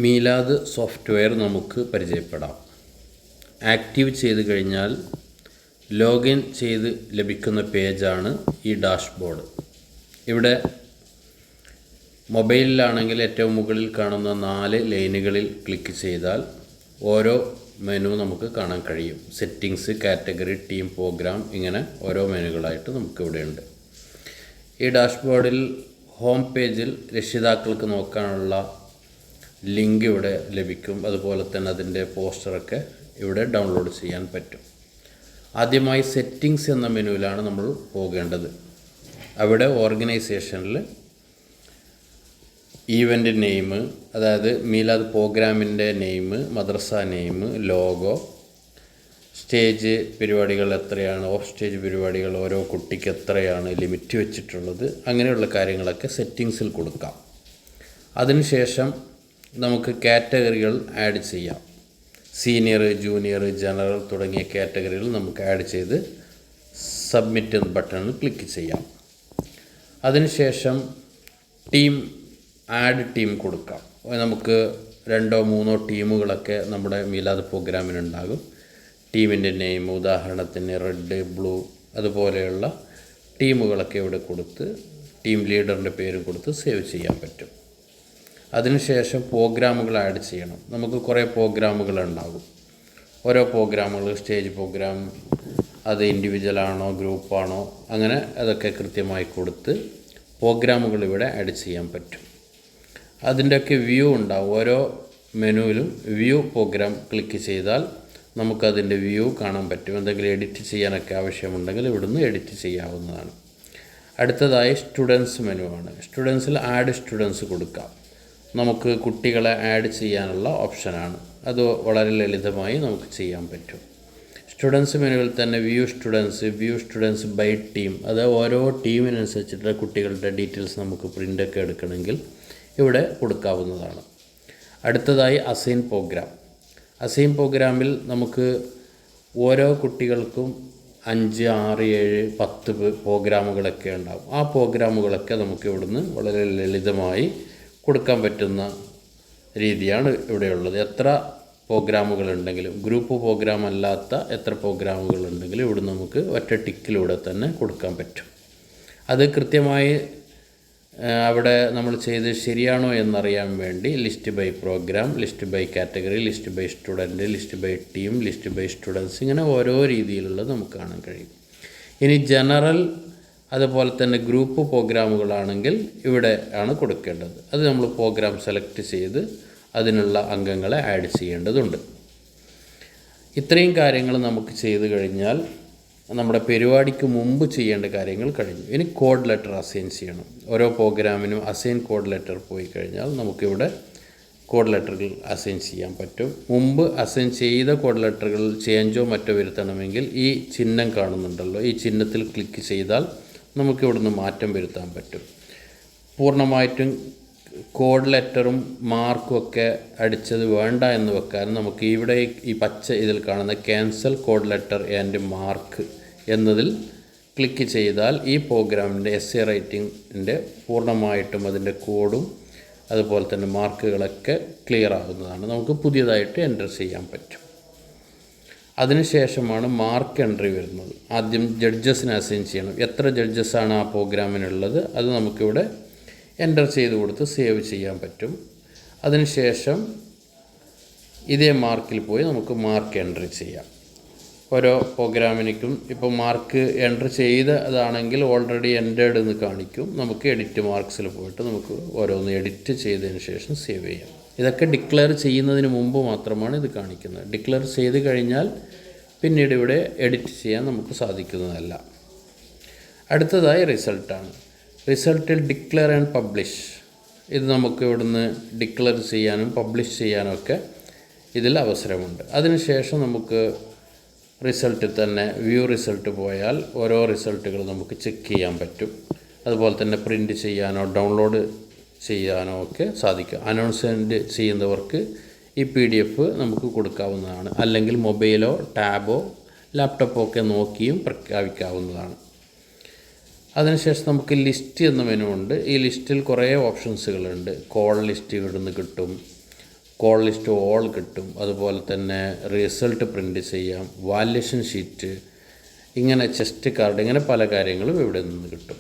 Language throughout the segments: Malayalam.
മീലാദ് സോഫ്റ്റ്വെയർ നമുക്ക് പരിചയപ്പെടാം. ആക്റ്റീവ് ചെയ്ത് കഴിഞ്ഞാൽ ലോഗിൻ ചെയ്ത് ലഭിക്കുന്ന പേജാണ് ഈ ഡാഷ്ബോർഡ്. ഇവിടെ മൊബൈലിലാണെങ്കിൽ ഏറ്റവും മുകളിൽ കാണുന്ന 4 ലൈനുകളിൽ ക്ലിക്ക് ചെയ്താൽ ഓരോ മെനു നമുക്ക് കാണാൻ കഴിയും. സെറ്റിങ്സ്, കാറ്റഗറി, ടീം, പ്രോഗ്രാം, ഇങ്ങനെ ഓരോ മെനുകളായിട്ട് നമുക്കിവിടെയുണ്ട്. ഈ ഡാഷ്ബോർഡിൽ ഹോം പേജിൽ രക്ഷിതാക്കൾക്ക് നോക്കാനുള്ള ലിങ്ക് ഇവിടെ ലഭിക്കും. അതുപോലെ തന്നെ അതിൻ്റെ പോസ്റ്ററൊക്കെ ഇവിടെ ഡൗൺലോഡ് ചെയ്യാൻ പറ്റും. ആദ്യമായി സെറ്റിങ്സ് എന്ന മെനുവിലാണ് നമ്മൾ പോകേണ്ടത്. അവിടെ ഓർഗനൈസേഷനിൽ ഈവൻ്റ് നെയിം, അതായത് മീലാദ് പ്രോഗ്രാമിൻ്റെ നെയിം, മദ്രസ നെയിം, ലോഗോ, സ്റ്റേജ് പരിപാടികൾ എത്രയാണ്, ഓഫ് സ്റ്റേജ് പരിപാടികൾ ഓരോ കുട്ടിക്ക് എത്രയാണ് ലിമിറ്റ് വെച്ചിട്ടുള്ളത്, അങ്ങനെയുള്ള കാര്യങ്ങളൊക്കെ സെറ്റിങ്സിൽ കൊടുക്കാം. അതിനുശേഷം നമുക്ക് കാറ്റഗറികൾ ആഡ് ചെയ്യാം. സീനിയർ, ജൂനിയർ, ജനറൽ തുടങ്ങിയ കാറ്റഗറികൾ നമുക്ക് ആഡ് ചെയ്ത് സബ്മിറ്റ് എന്ന ബട്ടണിൽ ക്ലിക്ക് ചെയ്യാം. അതിനുശേഷം ആഡ് ടീം കൊടുക്കാം. നമുക്ക് 2 or 3 ടീമുകളൊക്കെ നമ്മുടെ മീലാദ് പ്രോഗ്രാമിനുണ്ടാകും. ടീമിൻ്റെ നെയിം, ഉദാഹരണത്തിന് റെഡ്, ബ്ലൂ, അതുപോലെയുള്ള ടീമുകളൊക്കെ ഇവിടെ കൊടുത്ത് ടീം ലീഡറിൻ്റെ പേര് കൊടുത്ത് സേവ് ചെയ്യാൻ പറ്റും. അതിനുശേഷം പ്രോഗ്രാമുകൾ ആഡ് ചെയ്യണം. നമുക്ക് കുറേ പ്രോഗ്രാമുകൾ ഉണ്ടാകും. ഓരോ പ്രോഗ്രാമുകൾ, സ്റ്റേജ് പ്രോഗ്രാം, അത് ഇൻഡിവിജ്വലാണോ ഗ്രൂപ്പാണോ, അങ്ങനെ അതൊക്കെ കൃത്യമായി കൊടുത്ത് പ്രോഗ്രാമുകൾ ഇവിടെ ആഡ് ചെയ്യാൻ പറ്റും. അതിൻ്റെയൊക്കെ വ്യൂ ഉണ്ടാവും. ഓരോ മെനുവിലും വ്യൂ പ്രോഗ്രാം ക്ലിക്ക് ചെയ്താൽ നമുക്കതിൻ്റെ വ്യൂ കാണാൻ പറ്റും. എന്തെങ്കിലും എഡിറ്റ് ചെയ്യാനൊക്കെ ആവശ്യമുണ്ടെങ്കിൽ ഇവിടുന്ന് എഡിറ്റ് ചെയ്യാവുന്നതാണ്. അടുത്തതായി സ്റ്റുഡൻസ് മെനുവാണ്. സ്റ്റുഡൻസിൽ ആഡ് സ്റ്റുഡൻസ് കൊടുക്കാം. നമുക്ക് കുട്ടികളെ ആഡ് ചെയ്യാനുള്ള ഓപ്ഷനാണ്. അത് വളരെ ലളിതമായി നമുക്ക് ചെയ്യാൻ പറ്റും. സ്റ്റുഡൻസ് മെനുവിൽ തന്നെ വ്യൂ സ്റ്റുഡൻസ് ബൈ ടീം, അത് ഓരോ ടീമിനനുസരിച്ചിട്ടുള്ള കുട്ടികളുടെ ഡീറ്റെയിൽസ് നമുക്ക് പ്രിൻ്റൊക്കെ എടുക്കണമെങ്കിൽ ഇവിടെ കൊടുക്കാവുന്നതാണ്. അടുത്തതായി അസൈൻ പ്രോഗ്രാമിൽ നമുക്ക് ഓരോ കുട്ടികൾക്കും 5, 6, 7, 10 പ്രോഗ്രാമുകളൊക്കെ ഉണ്ടാകും. ആ പ്രോഗ്രാമുകളൊക്കെ നമുക്ക് ഇവിടുന്ന് വളരെ ലളിതമായി കൊടുക്കാൻ പറ്റുന്ന രീതിയാണ് ഇവിടെയുള്ളത്. എത്ര പ്രോഗ്രാമുകളുണ്ടെങ്കിലും, ഗ്രൂപ്പ് പ്രോഗ്രാം അല്ലാത്ത എത്ര പ്രോഗ്രാമുകളുണ്ടെങ്കിലും ഇവിടെ നമുക്ക് ഒറ്റ ടിക്കിലൂടെ തന്നെ കൊടുക്കാൻ പറ്റും. അത് കൃത്യമായി അവിടെ നമ്മൾ ചെയ്ത് ശരിയാണോ എന്നറിയാൻ വേണ്ടി list by program, list by category, list by student, list by team, list by students, ഇങ്ങനെ ഓരോ രീതിയിലുള്ളത് നമുക്ക് കാണാൻ കഴിയും. ഇനി ജനറൽ അതുപോലെ തന്നെ ഗ്രൂപ്പ് പ്രോഗ്രാമുകളാണെങ്കിൽ ഇവിടെ ആണ് കൊടുക്കേണ്ടത്. അത് നമ്മൾ പ്രോഗ്രാം സെലക്ട് ചെയ്ത് അതിനുള്ള അംഗങ്ങളെ ആഡ് ചെയ്യേണ്ടതുണ്ട്. ഇത്രയും കാര്യങ്ങൾ നമുക്ക് ചെയ്ത് കഴിഞ്ഞാൽ നമ്മുടെ പരിപാടിക്ക് മുമ്പ് ചെയ്യേണ്ട കാര്യങ്ങൾ കഴിഞ്ഞു. ഇനി കോഡ് ലെറ്റർ അസൈൻ ചെയ്യണം. ഓരോ പ്രോഗ്രാമിനും അസൈൻ കോഡ് ലെറ്റർ പോയി കഴിഞ്ഞാൽ നമുക്കിവിടെ കോഡ് ലെറ്ററുകൾ അസൈൻ ചെയ്യാൻ പറ്റും. മുമ്പ് അസൈൻ ചെയ്ത കോഡ് ലെറ്ററുകൾ ചേഞ്ചോ മറ്റോ വരുത്തണമെങ്കിൽ ഈ ചിഹ്നം കാണുന്നുണ്ടല്ലോ, ഈ ചിഹ്നത്തിൽ ക്ലിക്ക് ചെയ്താൽ നമുക്കിവിടുന്ന് മാറ്റം വരുത്താൻ പറ്റും. പൂർണ്ണമായിട്ടും കോഡ് ലെറ്ററും മാർക്കും ഒക്കെ അടിച്ചത് വേണ്ട എന്ന് വെക്കാൻ നമുക്ക് ഇവിടെ ഈ പച്ച ഇതിൽ കാണുന്ന cancel code letter and mark എന്നതിൽ ക്ലിക്ക് ചെയ്താൽ ഈ പ്രോഗ്രാമിൻ്റെ എസ്സേ റൈറ്റിങ്ങിൻ്റെ പൂർണ്ണമായിട്ടും അതിൻ്റെ കോഡും അതുപോലെ തന്നെ മാർക്കുകളൊക്കെ ക്ലിയർ ആകുന്നതാണ്. നമുക്ക് പുതിയതായിട്ട് എൻ്റർ ചെയ്യാൻ പറ്റും. അതിനുശേഷമാണ് മാർക്ക് എൻട്രി വരുന്നത്. ആദ്യം ജഡ്ജസിനെ അസൈൻ ചെയ്യണം. എത്ര ജഡ്ജസാണ് ആ പ്രോഗ്രാമിനുള്ളത് അത് നമുക്കിവിടെ എൻ്റർ ചെയ്ത് കൊടുത്ത് സേവ് ചെയ്യാൻ പറ്റും. അതിനുശേഷം ഇതേ മാർക്കിൽ പോയി നമുക്ക് മാർക്ക് എൻട്രി ചെയ്യാം. ഓരോ പ്രോഗ്രാമിനും ഇപ്പോൾ മാർക്ക് എൻട്രി ചെയ്തതാണെങ്കിൽ ഓൾറെഡി എൻറ്റേർഡ് എന്ന് കാണിക്കും. നമുക്ക് എഡിറ്റ് മാർക്സിൽ പോയിട്ട് നമുക്ക് ഓരോന്ന് എഡിറ്റ് ചെയ്തതിന് ശേഷം സേവ് ചെയ്യാം. ഇതൊക്കെ ഡിക്ലെയർ ചെയ്യുന്നതിന് മുമ്പ് മാത്രമാണ് ഇത് കാണിക്കുന്നത്. ഡിക്ലെയർ ചെയ്ത് കഴിഞ്ഞാൽ പിന്നീട് ഇവിടെ എഡിറ്റ് ചെയ്യാൻ നമുക്ക് സാധിക്കുന്നതല്ല. അടുത്തതായി റിസൾട്ടാണ്. റിസൾട്ടിൽ ഡിക്ലെയർ ആൻഡ് പബ്ലിഷ്, ഇത് നമുക്ക് ഇവിടുന്ന് ഡിക്ലെയർ ചെയ്യാനും പബ്ലിഷ് ചെയ്യാനും ഒക്കെ ഇതിൽ അവസരമുണ്ട്. അതിനുശേഷം നമുക്ക് റിസൾട്ടിൽ തന്നെ വ്യൂ റിസൾട്ട് പോയാൽ ഓരോ റിസൾട്ടുകൾ നമുക്ക് ചെക്ക് ചെയ്യാൻ പറ്റും. അതുപോലെ തന്നെ പ്രിൻ്റ് ചെയ്യാനോ ഡൗൺലോഡ് ചെയ്യാനോ ഒക്കെ സാധിക്കും. അനൗൺസ്മെൻറ്റ് ചെയ്യുന്നവർക്ക് ഈ PDF നമുക്ക് കൊടുക്കാവുന്നതാണ്. അല്ലെങ്കിൽ മൊബൈലോ ടാബോ ലാപ്ടോപ്പോ ഒക്കെ നോക്കിയും പ്രഖ്യാപിക്കാവുന്നതാണ്. അതിനുശേഷം നമുക്ക് ലിസ്റ്റ് എന്ന മെനു ഉണ്ട്. ഈ ലിസ്റ്റിൽ കുറേ ഓപ്ഷൻസുകളുണ്ട്. കോൾ ലിസ്റ്റ് ഇവിടുന്ന് കിട്ടും, കോൾ ലിസ്റ്റ് ഓൾ കിട്ടും. അതുപോലെ തന്നെ റിസൾട്ട് പ്രിൻ്റ് ചെയ്യാം, വാല്യുവേഷൻ ഷീറ്റ്, ഇങ്ങനെ ചെസ്റ്റ് കാർഡ്, ഇങ്ങനെ പല കാര്യങ്ങളും ഇവിടെ നിന്ന് കിട്ടും.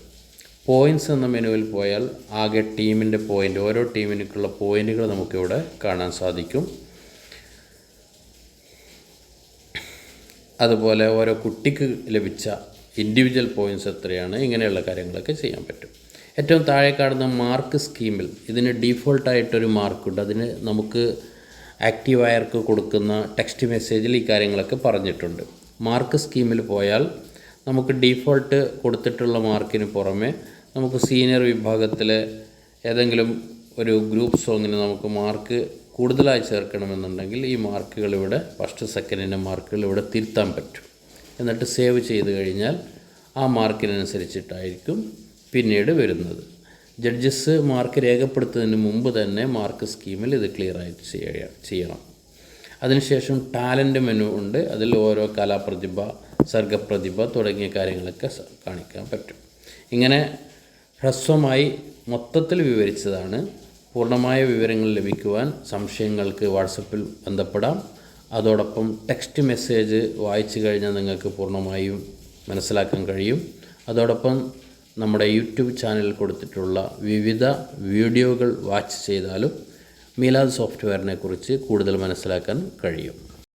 പോയിൻറ്റ്സ് എന്ന മെനുവിൽ പോയാൽ ആകെ ടീമിൻ്റെ പോയിൻ്റ്, ഓരോ ടീമിനേക്കുള്ള പോയിൻറ്റുകൾ നമുക്കിവിടെ കാണാൻ സാധിക്കും. അതുപോലെ ഓരോ കുട്ടിക്ക് ലഭിച്ച ഇൻഡിവിജ്വൽ പോയിൻറ്റ്സ് എത്രയാണ്, ഇങ്ങനെയുള്ള കാര്യങ്ങളൊക്കെ ചെയ്യാൻ പറ്റും. ഏറ്റവും താഴെ കാണുന്ന മാർക്ക് സ്കീമിൽ ഇതിന് ഡീഫോൾട്ടായിട്ടൊരു മാർക്കുണ്ട്. അതിന് നമുക്ക് ആക്റ്റീവ് വയർക്ക് കൊടുക്കുന്ന ടെക്സ്റ്റ് മെസ്സേജിൽ ഈ കാര്യങ്ങളൊക്കെ പറഞ്ഞിട്ടുണ്ട്. മാർക്ക് സ്കീമിൽ പോയാൽ നമുക്ക് ഡീഫോൾട്ട് കൊടുത്തിട്ടുള്ള മാർക്കിന് പുറമെ നമുക്ക് സീനിയർ വിഭാഗത്തിലെ ഏതെങ്കിലും ഒരു ഗ്രൂപ്പ് സോങ്ങിന് നമുക്ക് മാർക്ക് കൂടുതലായി ചേർക്കണമെന്നുണ്ടെങ്കിൽ ഈ മാർക്കുകൾ ഇവിടെ ഫസ്റ്റ് സെക്കൻഡിൻ്റെ മാർക്കുകൾ ഇവിടെ തിരുത്താൻ പറ്റും. എന്നിട്ട് സേവ് ചെയ്ത് കഴിഞ്ഞാൽ ആ മാർക്കിനനുസരിച്ചിട്ടായിരിക്കും പിന്നീട് വരുന്നത്. ജഡ്ജസ് മാർക്ക് രേഖപ്പെടുത്തുന്നതിന് മുമ്പ് തന്നെ മാർക്ക് സ്കീമിൽ ഇത് ക്ലിയറായിട്ട് ചെയ്യണം. അതിനുശേഷം ടാലൻ്റ് മെനു ഉണ്ട്. അതിൽ ഓരോ കലാപ്രതിഭ, സർഗപ്രതിഭ തുടങ്ങിയ കാര്യങ്ങളൊക്കെ കാണിക്കാൻ പറ്റും. ഇങ്ങനെ ഹ്രസ്വമായി മൊത്തത്തിൽ വിവരിച്ചതാണ്. പൂർണ്ണമായ വിവരങ്ങൾ ലഭിക്കുവാൻ സംശയങ്ങൾക്ക് വാട്സപ്പിൽ ബന്ധപ്പെടാം. അതോടൊപ്പം ടെക്സ്റ്റ് മെസ്സേജ് വായിച്ചു കഴിഞ്ഞാൽ നിങ്ങൾക്ക് പൂർണ്ണമായും മനസ്സിലാക്കാൻ കഴിയും. അതോടൊപ്പം നമ്മുടെ യൂട്യൂബ് ചാനലിൽ കൊടുത്തിട്ടുള്ള വിവിധ വീഡിയോകൾ വാച്ച് ചെയ്താലും മീലാദ് സോഫ്റ്റ്വെയറിനെ കുറിച്ച് കൂടുതൽ മനസ്സിലാക്കാൻ കഴിയും.